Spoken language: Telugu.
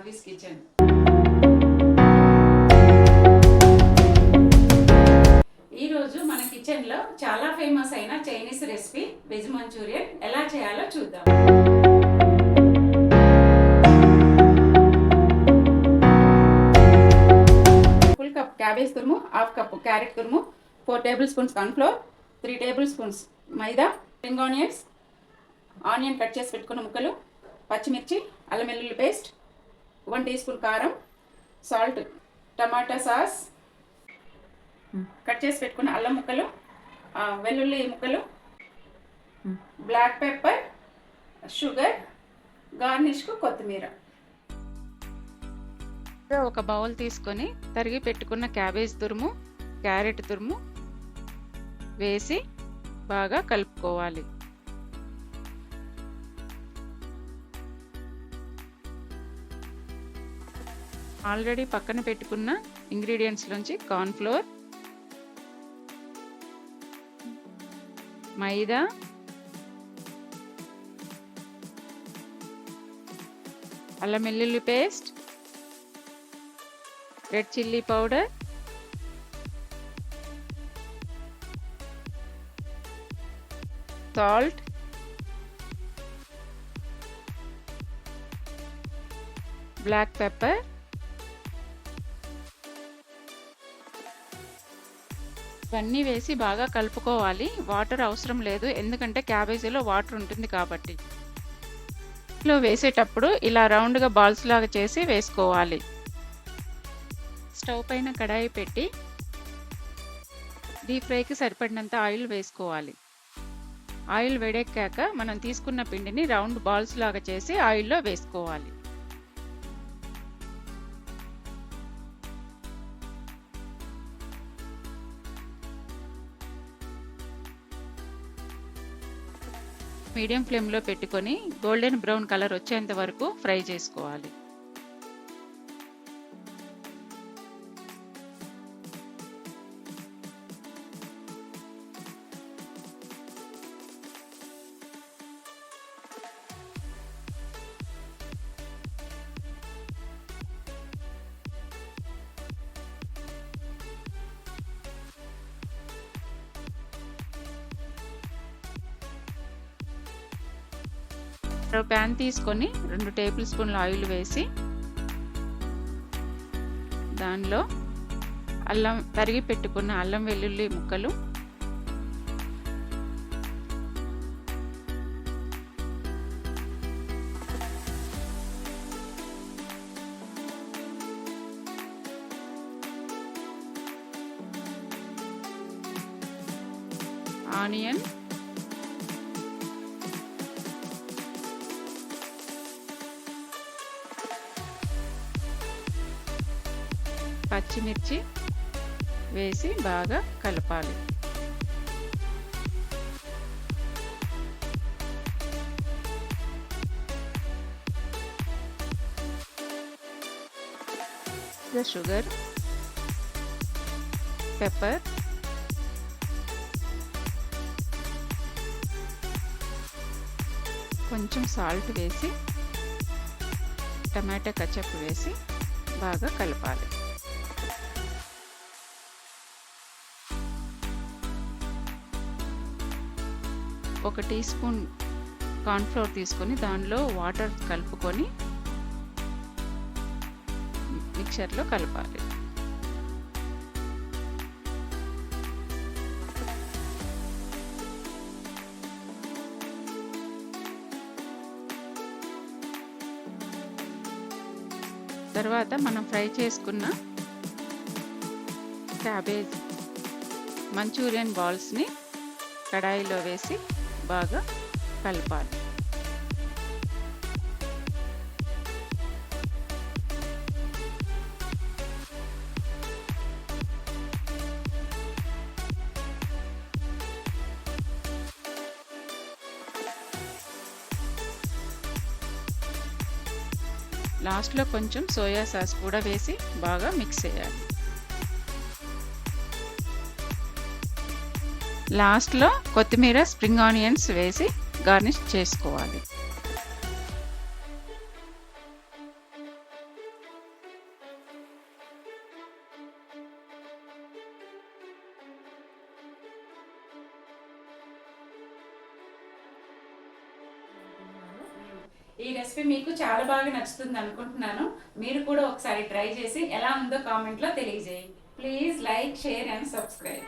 భార్గీస్ కిచెన్. ఈరోజు మన కిచెన్లో చాలా ఫేమస్ అయిన చైనీస్ రెసిపీ వెజ్ మంచూరియన్ ఎలా చేయాలో చూద్దాం. ఫుల్ కప్ క్యాబేజ్ తురుము, హాఫ్ కప్ క్యారెట్ తురుము, 4 tablespoons cornflour, 3 tablespoons maida, spring onion cut చేసి పెట్టుకున్న ముక్కలు, పచ్చిమిర్చి, అల్లం వెల్లుల్లి పేస్ట్, 1 టీ స్పూన్ కారం, సాల్ట్, టమాటా సాస్, కట్ చేసి పెట్టుకున్న అల్లం ముక్కలు, వెల్లుల్లి ముక్కలు, బ్లాక్ పెప్పర్, షుగర్, గార్నిష్కు కొత్తిమీర. ఒక బౌల్ తీసుకొని తరిగి పెట్టుకున్న క్యాబేజ్ తురుము, క్యారెట్ తురుము వేసి బాగా కలుపుకోవాలి. ఆల్రెడీ పక్కన పెట్టుకున్న ఇంగ్రీడియంట్స్ నుంచి కార్న్ఫ్లోర్, మైదా, అల్లం వెల్లుల్లి paste, red chilli powder, salt, black pepper, ఇవన్నీ వేసి బాగా కలుపుకోవాలి. వాటర్ అవసరం లేదు, ఎందుకంటే క్యాబేజీలో వాటర్ ఉంటుంది కాబట్టి. ఇందులో వేసేటప్పుడు ఇలా రౌండ్గా బాల్స్ లాగా చేసి వేసుకోవాలి. స్టవ్ పైన కడాయి పెట్టి డీప్ ఫ్రైకి సరిపడినంత ఆయిల్ వేసుకోవాలి. ఆయిల్ వేడెక్కాక మనం తీసుకున్న పిండిని రౌండ్ బాల్స్ లాగా చేసి ఆయిల్లో వేసుకోవాలి. మీడియం ఫ్లేమ్లో పెట్టుకొని గోల్డెన్ బ్రౌన్ కలర్ వచ్చేంత వరకు ఫ్రై చేసుకోవాలి. ప్యాన్ తీసుకొని 2 టేబుల్ స్పూన్ల ఆయిల్ వేసి దానిలో తరిగి పెట్టుకున్న అల్లం వెల్లుల్లి ముక్కలు, ఆనియన్, పచ్చిమిర్చి వేసి బాగా కలపాలి. షుగర్, పెప్పర్, కొంచెం సాల్ట్ వేసి టమాటా కచప్ వేసి బాగా కలపాలి. ఒక టీ స్పూన్ కార్న్ఫ్లోర్ తీసుకొని దానిలో వాటర్ కలుపుకొని మిక్చర్లో కలపాలి. తర్వాత మనం ఫ్రై చేసుకున్న క్యాబేజ్ మంచూరియన్ బాల్స్ని కడాయిలో వేసి బాగా కలపాలి. లాస్ట్లో కొంచెం సోయా సాస్ కూడా వేసి బాగా మిక్స్ చేయాలి. లాస్ట్లో కొత్తిమీర, స్ప్రింగ్ ఆనియన్స్ వేసి గార్నిష్ చేసుకోవాలి. ఈ రెసిపీ మీకు చాలా బాగా నచ్చుతుంది అనుకుంటున్నాను. మీరు కూడా ఒకసారి ట్రై చేసి ఎలా ఉందో కామెంట్లో తెలియజేయండి. Please like, share and subscribe.